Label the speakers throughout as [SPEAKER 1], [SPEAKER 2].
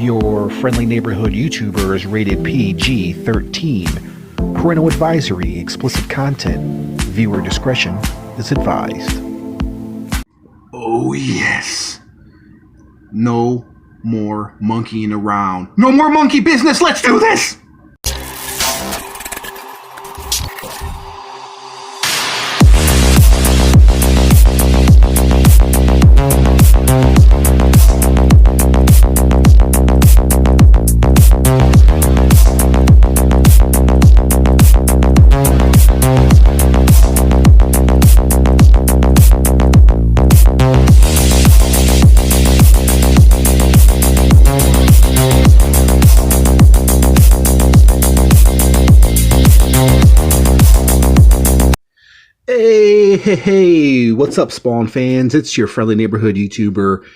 [SPEAKER 1] Your friendly neighborhood YouTuber is rated PG-13. Parental advisory, explicit content. Viewer discretion is advised.
[SPEAKER 2] Oh yes. No more monkeying around. No more monkey business. Let's do this.
[SPEAKER 1] Hey, what's up, Spawn fans? It's your friendly neighborhood YouTuber,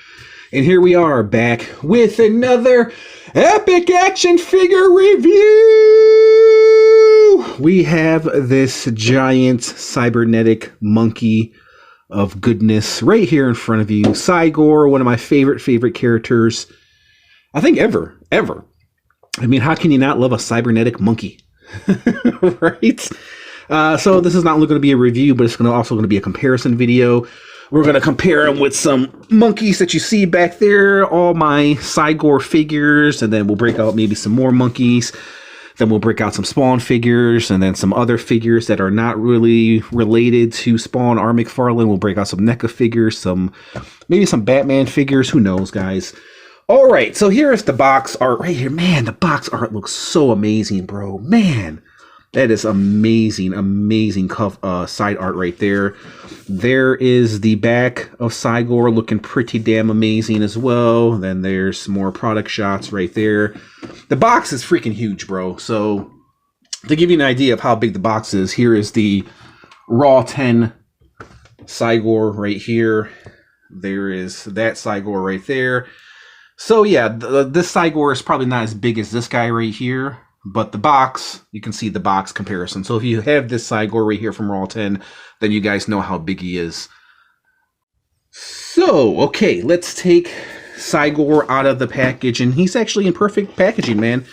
[SPEAKER 1] and here we are back with another epic action figure review. We have this giant cybernetic monkey of goodness right here in front of you. Cygor, one of my favorite characters, I think ever. I mean, how can you not love a cybernetic monkey? Right? So this is not only going to be a review, but it's also going to be a comparison video. We're going to compare them with some monkeys that you see back there, all my Cygor figures, and then we'll break out maybe some more monkeys. Then we'll break out some Spawn figures, and then some other figures that are not really related to Spawn or McFarlane. We'll break out some NECA figures, maybe some Batman figures. Who knows, guys? All right, so here is the box art right here. Man, the box art looks so amazing, bro. Man. That is amazing side art right there. There is the back of Cygor looking pretty damn amazing as well. Then there's some more product shots right there. The box is freaking huge, bro. So to give you an idea of how big the box is, here is the Raw 10 Cygor right here. There is that Cygor right there. So yeah, this Cygor is probably not as big as this guy right here. But the box, you can see the box comparison. So if you have this Cygor right here from Raw 10, then you guys know how big he is. So, okay, let's take Cygor out of the package. And he's actually in perfect packaging, man.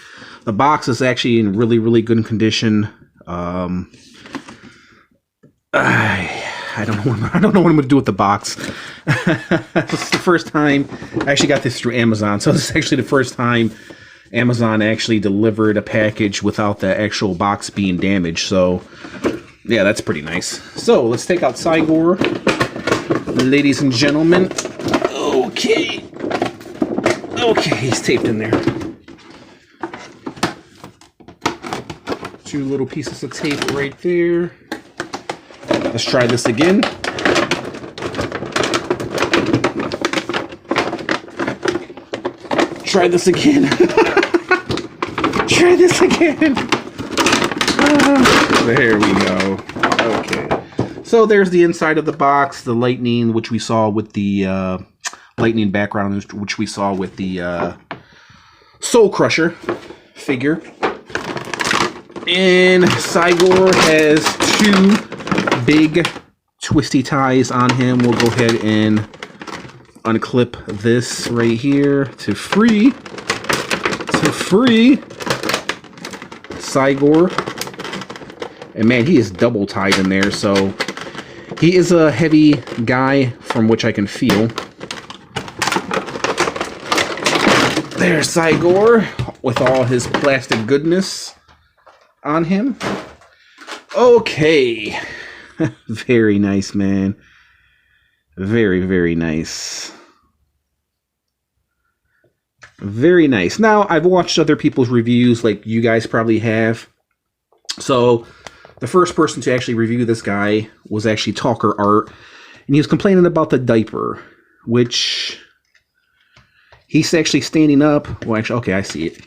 [SPEAKER 1] The box is actually in really good condition. I don't know what I'm going to do with the box. This is the first time I actually got this through Amazon. So this is actually the first time Amazon actually delivered a package without the actual box being damaged. So, yeah, that's pretty nice. So, let's take out Cygor, ladies and gentlemen. Okay. Okay, he's taped in there. Two little pieces of tape right there. Let's try this again. Try this again. Try this again. There we go. Okay. So there's the inside of the box, the lightning, which we saw with the lightning background, which we saw with the Soul Crusher figure. And Cygor has two big twisty ties on him. We'll go ahead and unclip this right here to free Cygor. And man, he is double tied in there, so he is a heavy guy from which I can feel. There's Cygor with all his plastic goodness on him. Okay. Very nice, man. Very nice. Very nice. Now, I've watched other people's reviews, like you guys probably have. So, the first person to actually review this guy was actually Talker Art. And he was complaining about the diaper, which he's actually standing up. Well, actually, okay, I see it.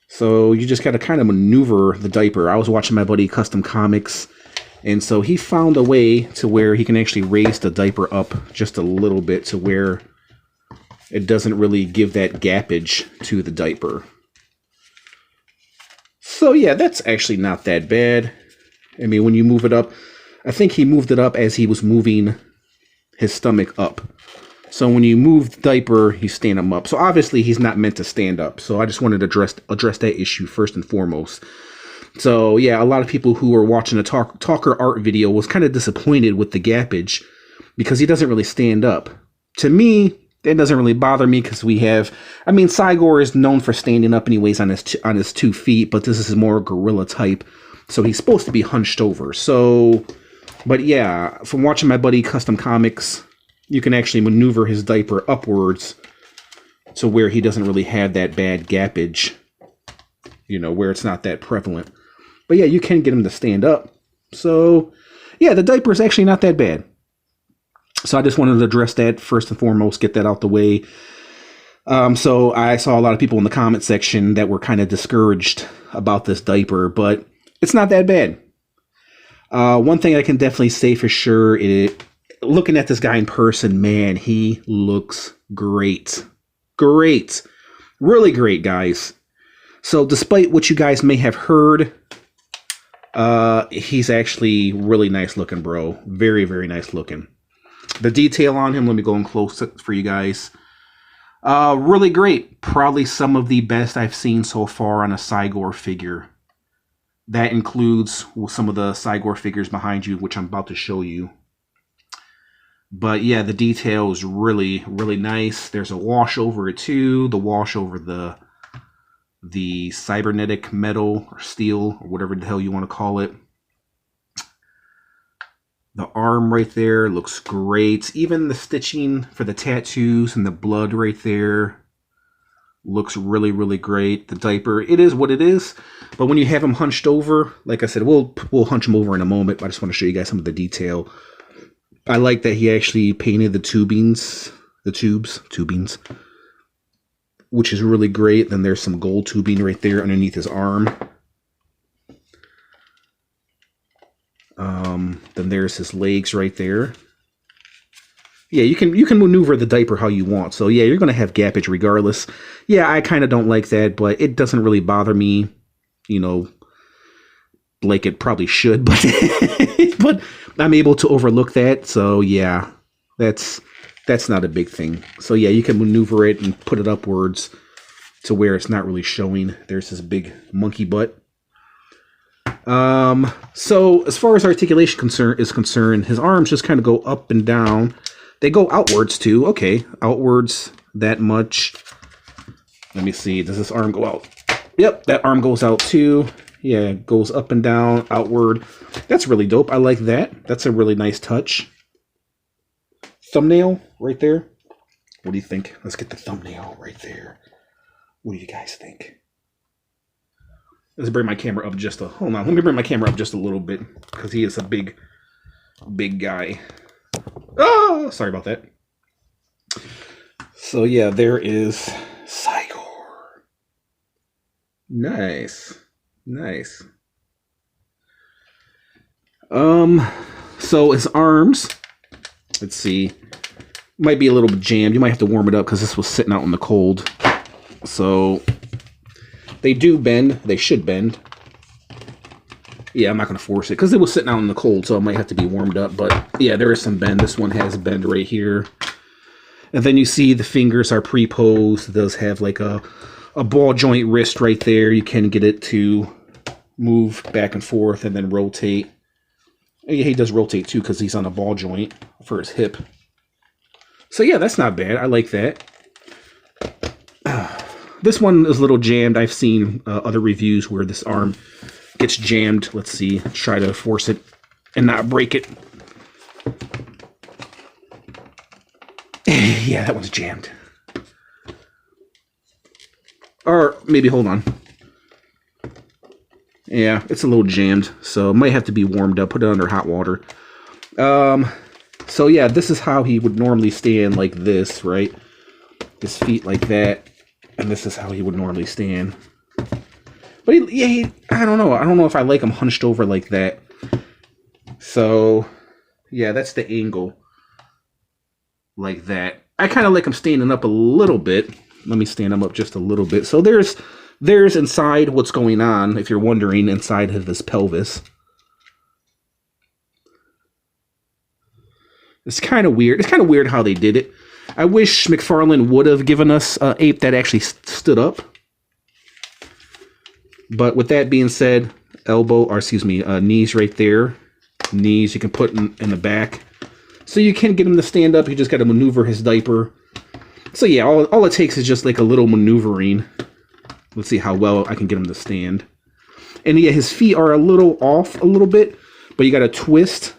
[SPEAKER 1] So, you just got to kind of maneuver the diaper. I was watching my buddy Custom Comics. And so he found a way to where he can actually raise the diaper up just a little bit to where it doesn't really give that gappage to the diaper. So yeah, that's actually not that bad. I mean, when you move it up, I think he moved it up as he was moving his stomach up. So when you move the diaper, you stand him up. So obviously he's not meant to stand up. So I just wanted to address that issue first and foremost. So yeah, a lot of people who were watching the Talker art video was kind of disappointed with the gappage because he doesn't really stand up. To me, that doesn't really bother me because we have, I mean, Cygor is known for standing up anyways on his 2 feet, but this is more gorilla type. So he's supposed to be hunched over. So, but yeah, from watching my buddy Custom Comics, you can actually maneuver his diaper upwards to where he doesn't really have that bad gappage, you know, where it's not that prevalent. But yeah, you can get him to stand up. So yeah, the diaper is actually not that bad. So I just wanted to address that first and foremost, get that out the way. So I saw a lot of people in the comment section that were kind of discouraged about this diaper, but it's not that bad. One thing I can definitely say for sure is, looking at this guy in person, man, he looks great. Great. Really great, guys. So despite what you guys may have heard, he's actually really nice looking, bro. Very, very nice looking. The detail on him, let me go in close for you guys. Really great. Probably some of the best I've seen so far on a Cygor figure. That includes some of the Cygor figures behind you, which I'm about to show you. But yeah, the detail is really, really nice. There's a wash over it too. The wash over the cybernetic metal or steel or whatever the hell you want to call it. The arm right there looks great. Even the stitching for the tattoos and the blood right there looks really, really great. The diaper, it is what it is. But when you have him hunched over, like I said, we'll hunch him over in a moment. But I just want to show you guys some of the detail. I like that he actually painted the tubings, which is really great. Then there's some gold tubing right there underneath his arm. Then there's his legs right there. Yeah, you can maneuver the diaper how you want. So yeah, you're going to have gappage regardless. Yeah, I kind of don't like that, but it doesn't really bother me, you know, like it probably should, but but I'm able to overlook that. So yeah, that's not a big thing. So yeah, you can maneuver it and put it upwards to where it's not really showing. There's this big monkey butt. So as far as articulation is concerned, his arms just kind of go up and down. They go outwards too. Okay, outwards that much. Let me see. Does this arm go out? Yep, that arm goes out too. Yeah, it goes up and down, outward. That's really dope. I like that. That's a really nice touch. Thumbnail right there. What do you think? Let's get the thumbnail right there. What do you guys think? Let's bring my camera up just a... Hold on. Let me bring my camera up just a little bit because he is a big guy. Oh, sorry about that. So yeah, there is Scigor. Nice. Nice. So his arms, let's see, might be a little bit jammed. You might have to warm it up because this was sitting out in the cold. So they do bend. They should bend. Yeah, I'm not going to force it because it was sitting out in the cold, so it might have to be warmed up. But yeah, there is some bend. This one has bend right here. And then you see the fingers are pre-posed. It does have like a ball joint wrist right there. You can get it to move back and forth and then rotate. Yeah, he does rotate too because he's on a ball joint for his hip. So yeah, that's not bad. I like that. This one is a little jammed. I've seen other reviews where this arm gets jammed. Let's see. Try to force it and not break it. Yeah, that one's jammed. Or maybe, hold on. Yeah, it's a little jammed, so it might have to be warmed up. Put it under hot water. So yeah, this is how he would normally stand, like this, right? His feet like that. And this is how he would normally stand. But I don't know. I don't know if I like him hunched over like that. So, yeah, that's the angle. Like that. I kind of like him standing up a little bit. Let me stand him up just a little bit. So there's inside what's going on, if you're wondering, inside of his pelvis. It's kind of weird. It's kind of weird how they did it. I wish McFarlane would have given us an ape that actually stood up. But with that being said, knees right there. Knees you can put in the back. So you can get him to stand up. You just got to maneuver his diaper. So yeah, all it takes is just like a little maneuvering. Let's see how well I can get him to stand. And yeah, his feet are a little off a little bit, but you got to twist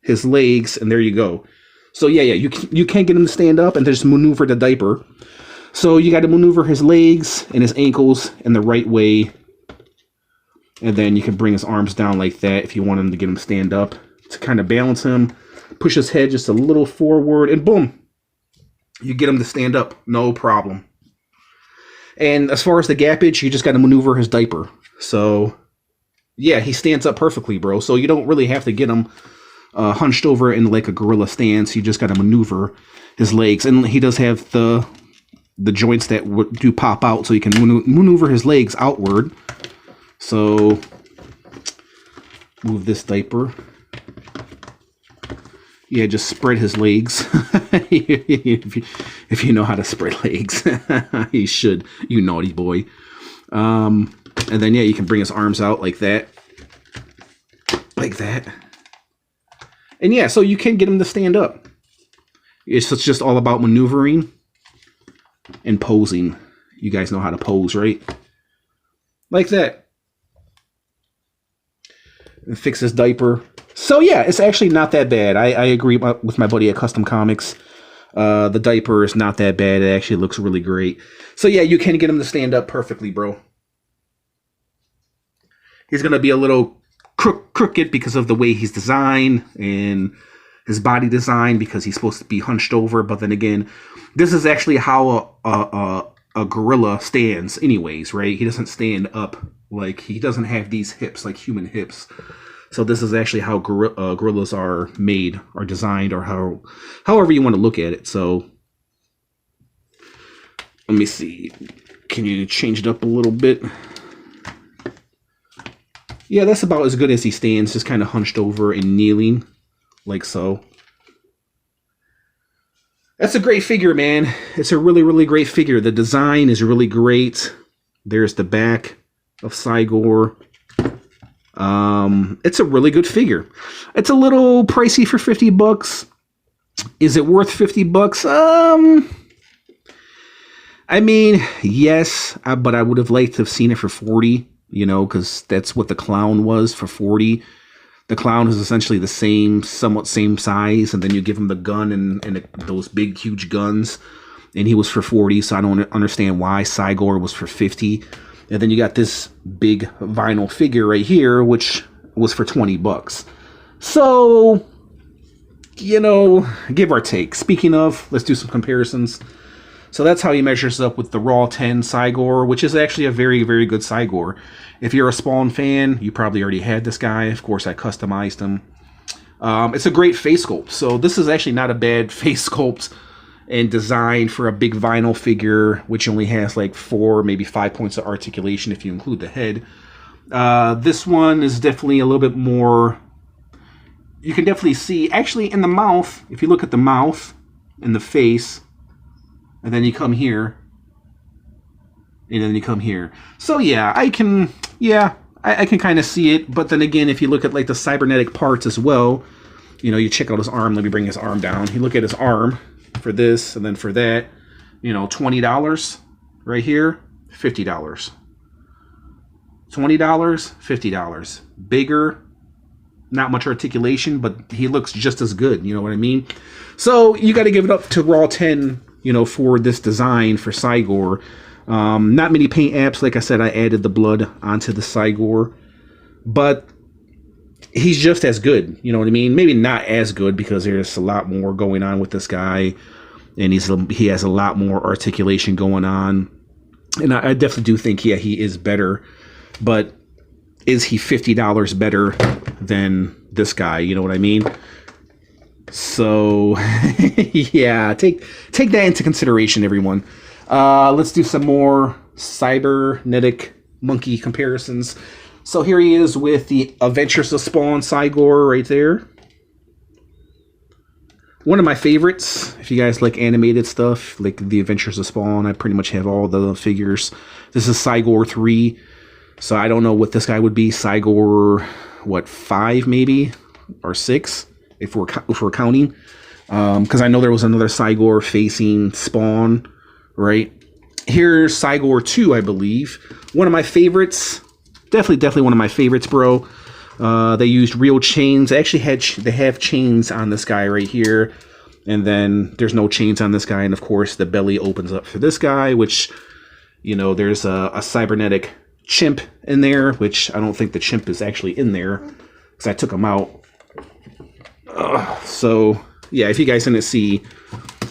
[SPEAKER 1] his legs, and there you go. So yeah, you can get him to stand up and just maneuver the diaper. So you got to maneuver his legs and his ankles in the right way. And then you can bring his arms down like that if you want him to get him to stand up. To kind of balance him, push his head just a little forward, and boom. You get him to stand up, no problem. And as far as the gappage, you just got to maneuver his diaper. So yeah, he stands up perfectly, bro. So you don't really have to get him hunched over in like a gorilla stance. You just got to maneuver his legs. And he does have the joints that do pop out, so you can maneuver his legs outward. So move this diaper. Yeah, just spread his legs. if you know how to spread legs. You should, you naughty boy. And then yeah, you can bring his arms out like that. Like that. And yeah, so you can get him to stand up. It's just all about maneuvering and posing. You guys know how to pose, right? Like that. And fix his diaper. So yeah, it's actually not that bad. I agree with my buddy at Custom Comics. The diaper is not that bad. It actually looks really great. So yeah, you can get him to stand up perfectly, bro. He's going to be a little crooked because of the way he's designed and his body design, because he's supposed to be hunched over. But then again, this is actually how a gorilla stands anyways, right? He doesn't stand up. Like, he doesn't have these hips like human hips. So this is actually how gorillas are made or designed, or however you want to look at it. So let me see. Can you change it up a little bit? Yeah, that's about as good as he stands, just kind of hunched over and kneeling, like so. That's a great figure, man. It's a really, really great figure. The design is really great. There's the back of Cygor. It's a really good figure. It's a little pricey for $50. Is it worth $50? I mean, yes, but I would have liked to have seen it for 40. You know, because that's what the clown was for 40. The clown is essentially the somewhat same size, and then you give him the gun and those big, huge guns, and he was for 40. So I don't understand why Cygor was for 50. And then you got this big vinyl figure right here, which was for $20. So, you know, give or take. Speaking of, let's do some comparisons. So that's how he measures up with the Raw 10 Cygor, which is actually a very, very good Cygor. If you're a Spawn fan, you probably already had this guy. Of course, I customized him. It's a great face sculpt. So this is actually not a bad face sculpt and design for a big vinyl figure, which only has like 4, maybe 5 points of articulation if you include the head. This one is definitely a little bit more... You can definitely see, actually in the mouth, if you look at the mouth and the face... And then you come here. And then you come here. So yeah, I can kind of see it. But then again, if you look at like the cybernetic parts as well, you know, you check out his arm. Let me bring his arm down. You look at his arm for this and then for that. You know, $20 right here, $50. $20, $50. Bigger, not much articulation, but he looks just as good. You know what I mean? So you got to give it up to Raw 10. You know, for this design for Cygor. Not many paint apps. Like I said, I added the blood onto the Cygor. But he's just as good. You know what I mean? Maybe not as good because there's a lot more going on with this guy. And he has a lot more articulation going on. And I definitely do think, yeah, he is better. But is he $50 better than this guy? You know what I mean? So, yeah, take that into consideration, everyone. Let's do some more cybernetic monkey comparisons. So here he is with the Adventures of Spawn Cygor right there. One of my favorites, if you guys like animated stuff, like The Adventures of Spawn, I pretty much have all the figures. This is Cygor 3, so I don't know what this guy would be. Cygor, what, 5 maybe? Or 6, if we're counting. Because I know there was another Cygor facing Spawn, right? Here's Cygor 2, I believe. One of my favorites. Definitely one of my favorites, bro. They used real chains. They actually have chains on this guy right here. And then there's no chains on this guy. And of course, the belly opens up for this guy, which, you know, there's a cybernetic chimp in there, which I don't think the chimp is actually in there because I took him out. So, yeah, if you guys didn't see,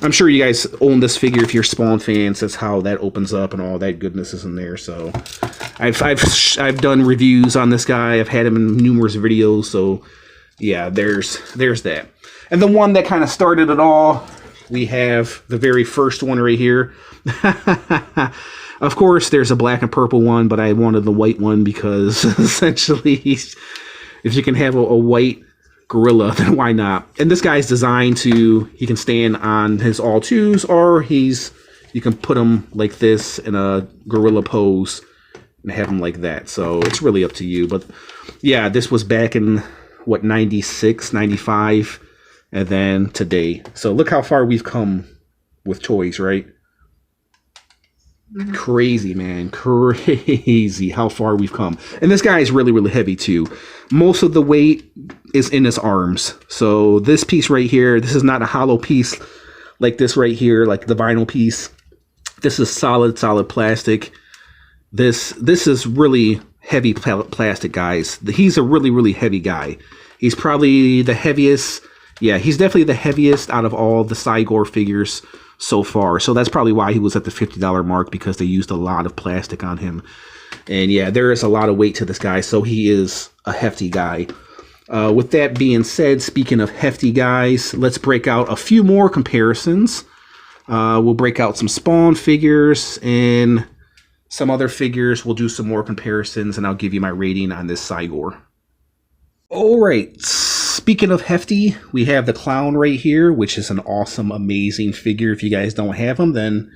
[SPEAKER 1] I'm sure you guys own this figure if you're Spawn fans. That's how that opens up and all that goodness is in there. So I've done reviews on this guy. I've had him in numerous videos. So yeah, there's that. And the one that kind of started it all, we have the very first one right here. Of course, there's a black and purple one, but I wanted the white one because essentially, if you can have a white gorilla, then why not? And this guy's designed to, he can stand on his all twos, or you can put him like this in a gorilla pose and have him like that. So it's really up to you. But yeah, this was back in what, 96, 95, and then today. So look how far we've come with toys, right? Crazy, man. Crazy how far we've come. And this guy is really heavy too. Most of the weight is in his arms. So this piece right here, this is not a hollow piece like this right here, like the vinyl piece. This is solid plastic. This is really heavy plastic, guys. He's a really heavy guy. He's probably the heaviest. Yeah, he's definitely the heaviest out of all the Cygor figures so far. So that's probably why he was at the $50 mark, because they used a lot of plastic on him. And yeah, there is a lot of weight to this guy, so he is a hefty guy. With that being said, speaking of hefty guys, let's break out a few more comparisons. We'll break out some Spawn figures and some other figures. We'll do some more comparisons, and I'll give you my rating on this Cygor. Alright, speaking of hefty, we have the clown right here, which is an awesome, amazing figure. If you guys don't have him, then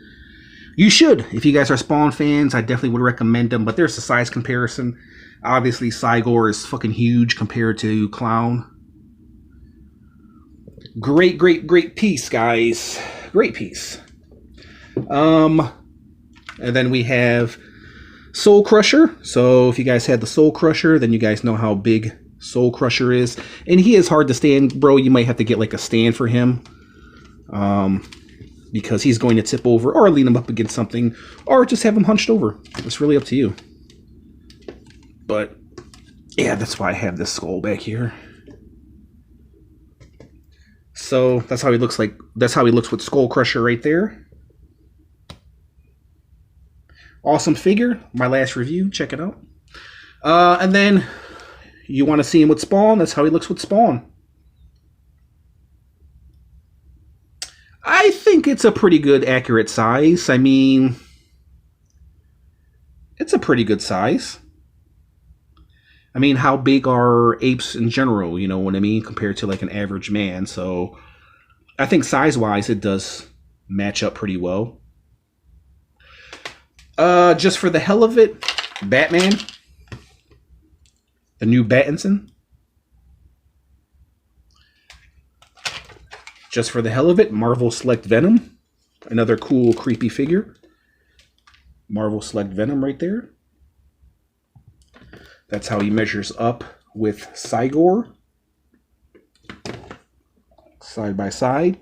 [SPEAKER 1] you should. If you guys are Spawn fans, I definitely would recommend them, but there's a size comparison. Obviously, Cygor is fucking huge compared to Clown. Great piece, guys. Great piece. And then we have Soul Crusher. So if you guys had the Soul Crusher, then you guys know how big Soul Crusher is. And he is hard to stand, bro. You might have to get like a stand for him. Because he's going to tip over, or lean him up against something, or just have him hunched over. It's really up to you. But yeah, that's why I have this skull back here. So that's how he looks like. That's how he looks with Skull Crusher right there. Awesome figure. My last review. Check it out. And then you want to see him with Spawn. That's how he looks with Spawn. I think it's a pretty good, accurate size. I mean, it's a pretty good size. I mean, how big are apes in general, you know what I mean, compared to like an average man? So I think size-wise, it does match up pretty well. Just for the hell of it, Batman. The new Battinson. Just for the hell of it, Marvel Select Venom. Another cool, creepy figure. Marvel Select Venom right there. That's how he measures up with Cygor. Side by side.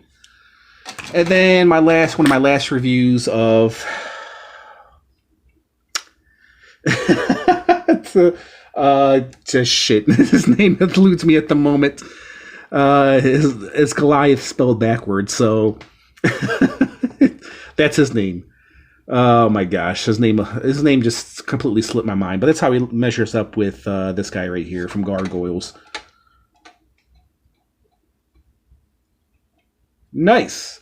[SPEAKER 1] And then one of my last reviews of just shit. His name eludes me at the moment. It's Goliath spelled backwards, so that's his name. Oh my gosh, his name just completely slipped my mind. But that's how he measures up with this guy right here from Gargoyles. Nice.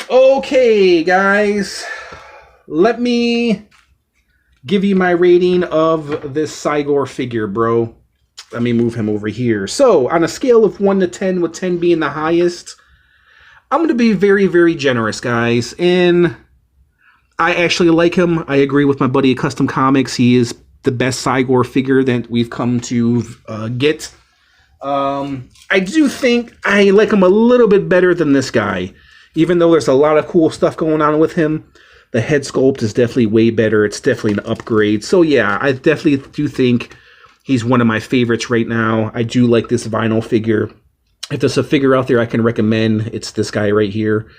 [SPEAKER 1] Okay, guys, let me give you my rating of this Cygor figure, bro. Let me move him over here. So, on a scale of 1 to 10, with 10 being the highest, I'm going to be very, very generous, guys. And I actually like him. I agree with my buddy at Custom Comics. He is the best Cygor figure that we've come to get. I do think I like him a little bit better than this guy. Even though there's a lot of cool stuff going on with him, the head sculpt is definitely way better. It's definitely an upgrade. So yeah, I definitely do think he's one of my favorites right now. I do like this vinyl figure. If there's a figure out there I can recommend, it's this guy right here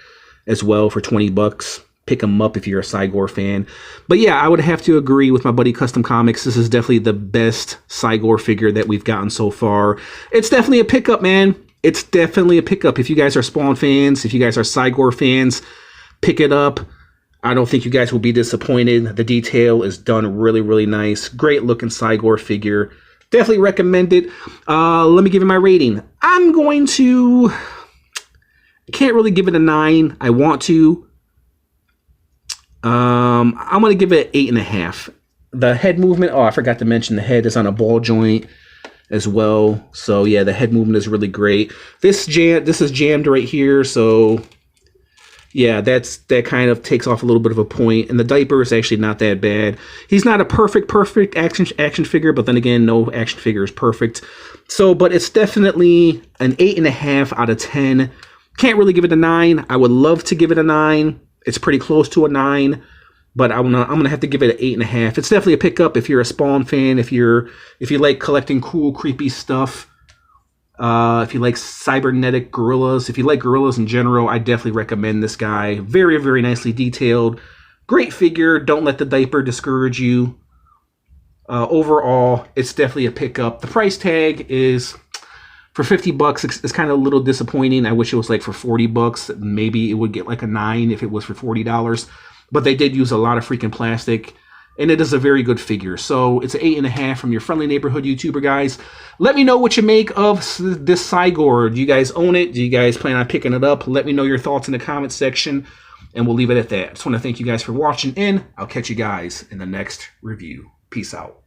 [SPEAKER 1] as well for 20 bucks. Pick him up if you're a Cygor fan. But yeah, I would have to agree with my buddy Custom Comics. This is definitely the best Cygor figure that we've gotten so far. It's definitely a pickup, man. It's definitely a pickup. If you guys are Spawn fans, if you guys are Cygor fans, pick it up. I don't think you guys will be disappointed. The detail is done really, really nice. Great looking Cygor figure. Definitely recommend it. Let me give it my rating. I'm going to... I can't really give it a 9. I want to. I'm going to give it 8.5. The head movement, oh, I forgot to mention the head is on a ball joint as well. So yeah, the head movement is really great. This is jammed right here, so yeah, that kind of takes off a little bit of a point. And the diaper is actually not that bad. He's not a perfect action figure, but then again, no action figure is perfect. So, but it's definitely an 8.5 out of 10. Can't really give it a 9. I would love to give it a 9. It's pretty close to a 9, but I'm gonna have to give it an 8.5. It's definitely a pickup if you're a Spawn fan, if you like collecting cool, creepy stuff. If you like cybernetic gorillas, if you like gorillas in general, I definitely recommend this guy. Very, very nicely detailed. Great figure. Don't let the diaper discourage you. Overall, it's definitely a pickup. The price tag is for 50 bucks. It's kind of a little disappointing. I wish it was like for 40 bucks. Maybe it would get like a 9 if it was for $40. But they did use a lot of freaking plastic. And it is a very good figure. So it's an 8.5 from your friendly neighborhood YouTuber, guys. Let me know what you make of this Cygor. Do you guys own it? Do you guys plan on picking it up? Let me know your thoughts in the comment section. And we'll leave it at that. I just want to thank you guys for watching. And I'll catch you guys in the next review. Peace out.